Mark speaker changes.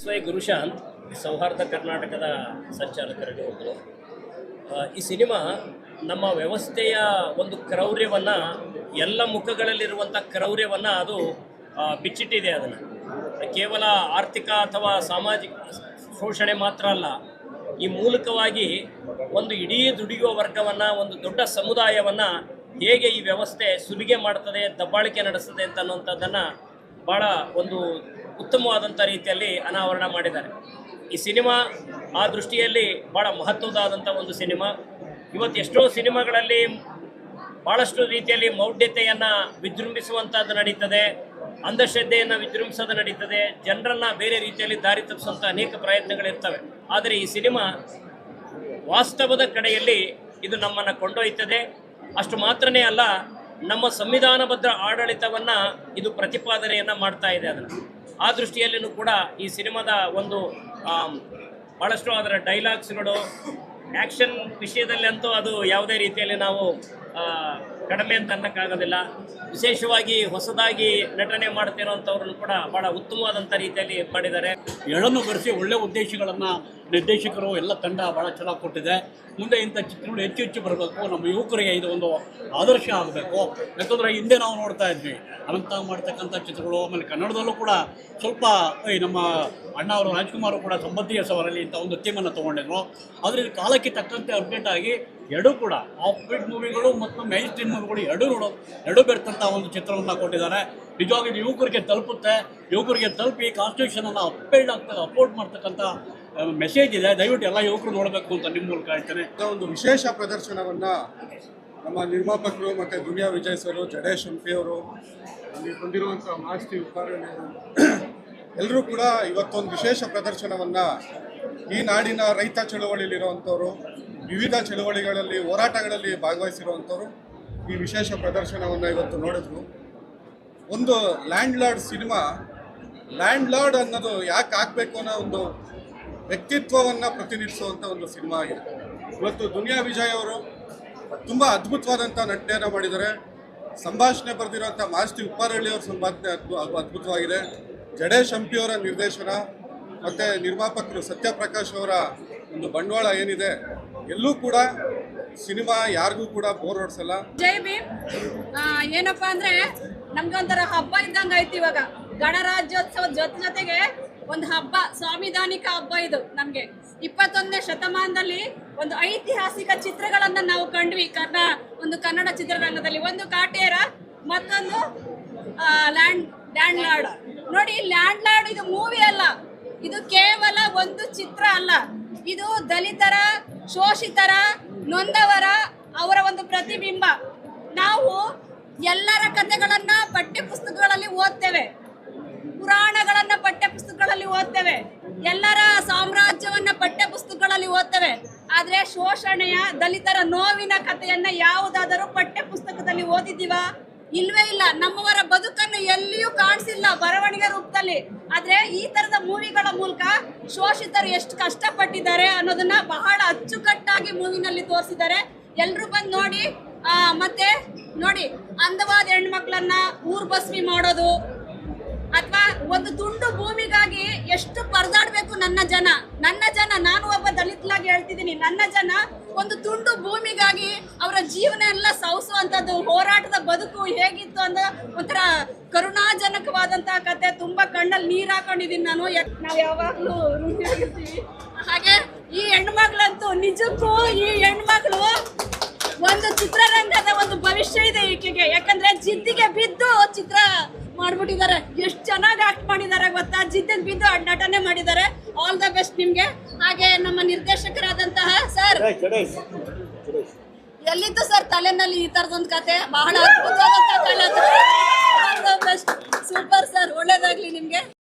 Speaker 1: ಸ್ವಯಂ ಗುರುಶಾಂತ್ ಸೌಹಾರ್ದ ಕರ್ನಾಟಕದ ಸಂಚಾಲಕರಿಗೆ ಒಬ್ಬರು. ಈ ಸಿನಿಮಾ ನಮ್ಮ ವ್ಯವಸ್ಥೆಯ ಒಂದು ಕ್ರೌರ್ಯವನ್ನು, ಎಲ್ಲ ಮುಖಗಳಲ್ಲಿರುವಂಥ ಕ್ರೌರ್ಯವನ್ನು ಅದು ಬಿಚ್ಚಿಟ್ಟಿದೆ. ಅದನ್ನು ಕೇವಲ ಆರ್ಥಿಕ ಅಥವಾ ಸಾಮಾಜಿಕ ಶೋಷಣೆ ಮಾತ್ರ ಅಲ್ಲ, ಈ ಮೂಲಕವಾಗಿ ಒಂದು ಇಡೀ ದುಡಿಯುವ ವರ್ಗವನ್ನು, ಒಂದು ದೊಡ್ಡ ಸಮುದಾಯವನ್ನು ಹೇಗೆ ಈ ವ್ಯವಸ್ಥೆ ಸುಲಿಗೆ ಮಾಡ್ತದೆ, ದಬ್ಬಾಳಿಕೆ ನಡೆಸ್ತದೆ ಅಂತ ಅನ್ನುವಂಥದ್ದನ್ನು ಭಾಳ ಒಂದು ಉತ್ತಮವಾದಂಥ ರೀತಿಯಲ್ಲಿ ಅನಾವರಣ ಮಾಡಿದ್ದಾರೆ. ಈ ಸಿನಿಮಾ ಆ ದೃಷ್ಟಿಯಲ್ಲಿ ಭಾಳ ಮಹತ್ವದಾದಂಥ ಒಂದು ಸಿನಿಮಾ. ಇವತ್ತು ಎಷ್ಟೋ ಸಿನಿಮಾಗಳಲ್ಲಿ ಭಾಳಷ್ಟು ರೀತಿಯಲ್ಲಿ ಮೌಢ್ಯತೆಯನ್ನು ವಿಜೃಂಭಿಸುವಂಥದ್ದು ನಡೀತದೆ, ಅಂಧಶ್ರದ್ಧೆಯನ್ನು ವಿಜೃಂಭಿಸೋದು ನಡೀತದೆ, ಜನರನ್ನು ಬೇರೆ ರೀತಿಯಲ್ಲಿ ದಾರಿ ತಪ್ಪಿಸುವಂಥ ಅನೇಕ ಪ್ರಯತ್ನಗಳಿರ್ತವೆ. ಆದರೆ ಈ ಸಿನಿಮಾ ವಾಸ್ತವದ ಕಡೆಯಲ್ಲಿ ಇದು ನಮ್ಮನ್ನು ಕೊಂಡೊಯ್ತದೆ. ಅಷ್ಟು ಮಾತ್ರನೇ ಅಲ್ಲ, ನಮ್ಮ ಸಂವಿಧಾನಬದ್ಧ ಆಡಳಿತವನ್ನು ಇದು ಪ್ರತಿಪಾದನೆಯನ್ನು ಮಾಡ್ತಾ ಇದೆ. ಅದನ್ನು ಆ ದೃಷ್ಟಿಯಲ್ಲಿಯೂ ಕೂಡ ಈ ಸಿನಿಮಾದ ಒಂದು ಭಾಳಷ್ಟು ಅದರ ಡೈಲಾಗ್ಸ್ಗಳು, ಆ್ಯಕ್ಷನ್ ವಿಷಯದಲ್ಲಿ ಅಂತೂ ಅದು ಯಾವುದೇ ರೀತಿಯಲ್ಲಿ ನಾವು ಕಡಿಮೆ ಅಂತ ಅನ್ನೋಕ್ಕಾಗೋದಿಲ್ಲ. ವಿಶೇಷವಾಗಿ ಹೊಸದಾಗಿ ನಟನೆ ಮಾಡ್ತಿರೋಂಥವ್ರನ್ನು ಕೂಡ ಭಾಳ ಉತ್ತಮವಾದಂಥ ರೀತಿಯಲ್ಲಿ ಮಾಡಿದ್ದಾರೆ.
Speaker 2: ಎಳನ್ನು ಬರೆಸಿ ಒಳ್ಳೆ ಉದ್ದೇಶಗಳನ್ನು ನಿರ್ದೇಶಕರು ಎಲ್ಲ ತಂಡ ಭಾಳ ಚೆನ್ನಾಗಿ ಕೊಟ್ಟಿದೆ. ಮುಂದೆ ಇಂಥ ಚಿತ್ರಗಳು ಹೆಚ್ಚು ಹೆಚ್ಚು ಬರಬೇಕು, ನಮ್ಮ ಯುವಕರಿಗೆ ಇದು ಒಂದು ಆದರ್ಶ ಆಗಬೇಕು. ಯಾಕಂದರೆ ಹಿಂದೆ ನಾವು ನೋಡ್ತಾ ಇದ್ವಿ ಅನಂತ ಮಾಡ್ತಕ್ಕಂಥ ಚಿತ್ರಗಳು. ಆಮೇಲೆ ಕನ್ನಡದಲ್ಲೂ ಕೂಡ ಸ್ವಲ್ಪ ನಮ್ಮ ಅಣ್ಣ ಅವರು ರಾಜ್ಕುಮಾರ್ ಕೂಡ ಸಂಬಂಧಿಯ ಸವರಲ್ಲಿ ಇಂಥ ಒಂದು ಥೀಮನ್ನು ತೊಗೊಂಡಿದ್ರು. ಆದರೆ ಇದು ಕಾಲಕ್ಕೆ ತಕ್ಕಂತೆ ಅಪ್ಡೇಟ್ ಆಗಿ ಎರಡೂ ಕೂಡ ಆಫ್ ಬೀಟ್ ಮೂವಿಗಳು ಮತ್ತು ಮೈನ್ ಸ್ಟ್ರೀಮ್ ಮೂವಿಗಳು ಎರಡೂ ಬೆರ್ತಂಥ ಒಂದು ಚಿತ್ರವನ್ನು ಕೊಟ್ಟಿದ್ದಾರೆ. ನಿಜವಾಗಿ ಯುವಕರಿಗೆ ತಲುಪುತ್ತೆ. ಯುವಕರಿಗೆ ತಲುಪಿ ಕಾನ್ಸ್ಟಿಟ್ಯೂಷನನ್ನು ಅಪ್ಲೋಡ್ ಮಾಡ್ತಕ್ಕಂಥ ಮೆಸೇಜ್ ಇದೆ. ದಯವಿಟ್ಟು ಎಲ್ಲ ಯುವಕರು ನೋಡಬೇಕು ಅಂತ ನಿಮ್ಮ ಮೂಲಕ ಹೇಳ್ತೇನೆ.
Speaker 3: ಒಂದು ವಿಶೇಷ ಪ್ರದರ್ಶನವನ್ನು ನಮ್ಮ ನಿರ್ಮಾಪಕರು ಮತ್ತು ದುನಿಯಾ ವಿಜಯ್ ಸರ್, ಜಡೇಶ್ ಹಂಪಿ ಅವರು, ಅಲ್ಲಿ ಬಂದಿರುವಂಥ ಮಾಸ್ತಿ ಉಪಾರಣೆ ಎಲ್ಲರೂ ಕೂಡ ಇವತ್ತೊಂದು ವಿಶೇಷ ಪ್ರದರ್ಶನವನ್ನು ಈ ನಾಡಿನ ರೈತ ಚಳವಳಿಯಲ್ಲಿರುವಂಥವ್ರು, ವಿವಿಧ ಚಳವಳಿಗಳಲ್ಲಿ ಹೋರಾಟಗಳಲ್ಲಿ ಭಾಗವಹಿಸಿರುವಂಥವ್ರು ಈ ವಿಶೇಷ ಪ್ರದರ್ಶನವನ್ನು ಇವತ್ತು ನೋಡಿದ್ರು. ಒಂದು land lord cinema, land lord ಅನ್ನೋದು ಯಾಕೆ ಆಗಬೇಕು ಅನ್ನೋ ಒಂದು ವ್ಯಕ್ತಿತ್ವವನ್ನು ಪ್ರತಿನಿಧಿಸುವಂಥ ಒಂದು ಸಿನಿಮಾ ಆಗಿದೆ. ಇವತ್ತು ದುನಿಯಾ ವಿಜಯ್ ಅವರು ತುಂಬ ಅದ್ಭುತವಾದಂಥ ನಟನೆಯನ್ನು ಮಾಡಿದ್ದಾರೆ. ಸಂಭಾಷಣೆ ಬರೆದಿರುವಂಥ ಮಾಸ್ತಿ ಉಪ್ಪಾರಳ್ಳಿಯವ್ರ ಸಂಭಾಷಣೆ ಅದ್ಭುತವಾಗಿದೆ. ಜಡೇಶ್ ಹಂಪಿಯವರ ನಿರ್ದೇಶನ ಮತ್ತು ನಿರ್ಮಾಪಕರು ಸತ್ಯಪ್ರಕಾಶ್ ಅವರ ಒಂದು ಬಂಡವಾಳ ಏನಿದೆ, ಎಲ್ಲೂ ಕೂಡ ಸಿನಿಮಾ ಯಾರಿಗೂ ಕೂಡ ಬೋರ್ ಹೊಡ್ಸಲ್ಲ.
Speaker 4: ಜೈ ಭೀಮ್. ಏನಪ್ಪಾ ಅಂದ್ರೆ ನಮ್ಗೆ ಒಂಥರ ಹಬ್ಬ ಇದ್ದಂಗೆ ಆಯ್ತು. ಇವಾಗ ಗಣರಾಜ್ಯೋತ್ಸವದ ಜೊತೆಗೆ ಒಂದು ಹಬ್ಬ, ಸಾಂವಿಧಾನಿಕ ಹಬ್ಬ ಇದು. ನಮ್ಗೆ 21ನೇ ಶತಮಾನದಲ್ಲಿ ಒಂದು ಐತಿಹಾಸಿಕ ಚಿತ್ರಗಳನ್ನ ನಾವು ಕಂಡ್ವಿ ಒಂದು ಕನ್ನಡ ಚಿತ್ರರಂಗದಲ್ಲಿ. ಒಂದು ಕಾಟೇರ, ಮತ್ತೊಂದು ಲ್ಯಾಂಡ್ ಲಾರ್ಡ್. ನೋಡಿ, ಲ್ಯಾಂಡ್ ಲಾರ್ಡ್ ಇದು ಮೂವಿ ಅಲ್ಲ, ಇದು ಕೇವಲ ಒಂದು ಚಿತ್ರ ಅಲ್ಲ. ಇದು ದಲಿತರ, ಶೋಷಿತರ, ನೊಂದವರ ಅವರ ಒಂದು ಪ್ರತಿಬಿಂಬ. ನಾವು ಎಲ್ಲರ ಕಥೆಗಳನ್ನ ಪಠ್ಯ ಪುಸ್ತಕಗಳಲ್ಲಿ ಓದ್ತೇವೆ, ಪುರಾಣಗಳನ್ನ ಪಠ್ಯ ಪುಸ್ತಕಗಳಲ್ಲಿ ಓದ್ತೇವೆ, ಎಲ್ಲರ ಸಾಮ್ರಾಜ್ಯವನ್ನ ಪಠ್ಯ ಪುಸ್ತಕಗಳಲ್ಲಿ ಓದ್ತೇವೆ. ಆದ್ರೆ ಶೋಷಣೆಯ, ದಲಿತರ ನೋವಿನ ಕಥೆಯನ್ನ ಯಾವುದಾದರೂ ಪಠ್ಯ ಪುಸ್ತಕದಲ್ಲಿ ಓದಿದ್ದೀವಾ? ಇಲ್ವೇ ಇಲ್ಲ. ನಮ್ಮವರ ಬದುಕನ್ನು ಎಲ್ಲಿಯೂ ಕಾಣಿಸಿಲ್ಲ ಬರವಣಿಗೆ ರೂಪದಲ್ಲಿ. ಆದ್ರೆ ಈ ತರದ ಮೂವಿಗಳ ಮೂಲಕ ಶೋಷಿತರು ಎಷ್ಟು ಕಷ್ಟಪಟ್ಟಿದ್ದಾರೆ ಅನ್ನೋದನ್ನ ಬಹಳ ಅಚ್ಚುಕಟ್ಟಾಗಿ ಮೂವಿನಲ್ಲಿ ತೋರಿಸಿದ್ದಾರೆ. ಎಲ್ರು ಬಂದು ನೋಡಿ. ಮತ್ತೆ ನೋಡಿ, ಅಂದವಾದ ಹೆಣ್ಮಕ್ಳನ್ನ ಊರ್ಬಸ್ವಿ ಮಾಡೋದು, ಅಥವಾ ಒಂದು ತುಂಡು ಭೂಮಿಗಾಗಿ ಎಷ್ಟು ಪರದಾಡ್ಬೇಕು ನನ್ನ ಜನ. ನಾನು ಒಬ್ಬ ದಲಿತಲಾಗಿ ಹೇಳ್ತಿದ್ದೀನಿ, ನನ್ನ ಜನ ಒಂದು ತುಂಡು ಭೂಮಿಗಾಗಿ ಅವರ ಜೀವನ ಎಲ್ಲ ಸವಸುವಂಥದ್ದು, ಹೋರಾಟದ ಬದುಕು ಹೇಗಿತ್ತು ಅಂತ ಒಂಥರ ಕರುಣಾಜನಕವಾದಂತಹ ಕತೆ. ತುಂಬಾ ಕಣ್ಣಲ್ಲಿ ನೀರು ಹಾಕೊಂಡಿದ್ದೀನಿ ನಾನು. ನಾವು ಯಾವಾಗ್ಲೂ ಋಣಿಯಾಗಿರ್ತೀವಿ. ಹಾಗೆ ಈ ಹೆಣ್ಮಕ್ಳಂತೂ ನಿಜಕ್ಕೂ ಈ ಹೆಣ್ಮಕ್ಳು ಒಂದು ಚಿತ್ರರಂಗದ ಒಂದು ಭವಿಷ್ಯ ಇದೆ ಈಕೆಗೆ. ಯಾಕಂದ್ರೆ ಜಿದ್ದಿಗೆ ಬಿದ್ದು ಚಿತ್ರ ಮಾಡ್ಬಿಟ್ಟಿದ್ದಾರೆ. ಎಷ್ಟು ಚೆನ್ನಾಗಿ ಆಕ್ಟ್ ಮಾಡಿದ್ದಾರೆ ಗೊತ್ತಾ? ಜಿದ್ದಿಗೆ ಬಿದ್ದು ನಟನೆ ಮಾಡಿದ್ದಾರೆ. ಆಲ್ ದ ಬೆಸ್ಟ್ ನಿಮ್ಗೆ. ಹಾಗೆ ನಮ್ಮ ನಿರ್ದೇಶಕರಾದಂತಹ ಸರ್, ಎಲ್ಲಿತ್ತು ಸರ್ ತಲೆನಲ್ಲಿ ಈ ತರದೊಂದು ಕತೆ? ಬಹಳ ಅದ್ಭುತವಾದಂತಹ ಕಲೆ. All the best, super sir, ಒಳ್ಳೇದಾಗ್ಲಿ ನಿಮ್ಗೆ.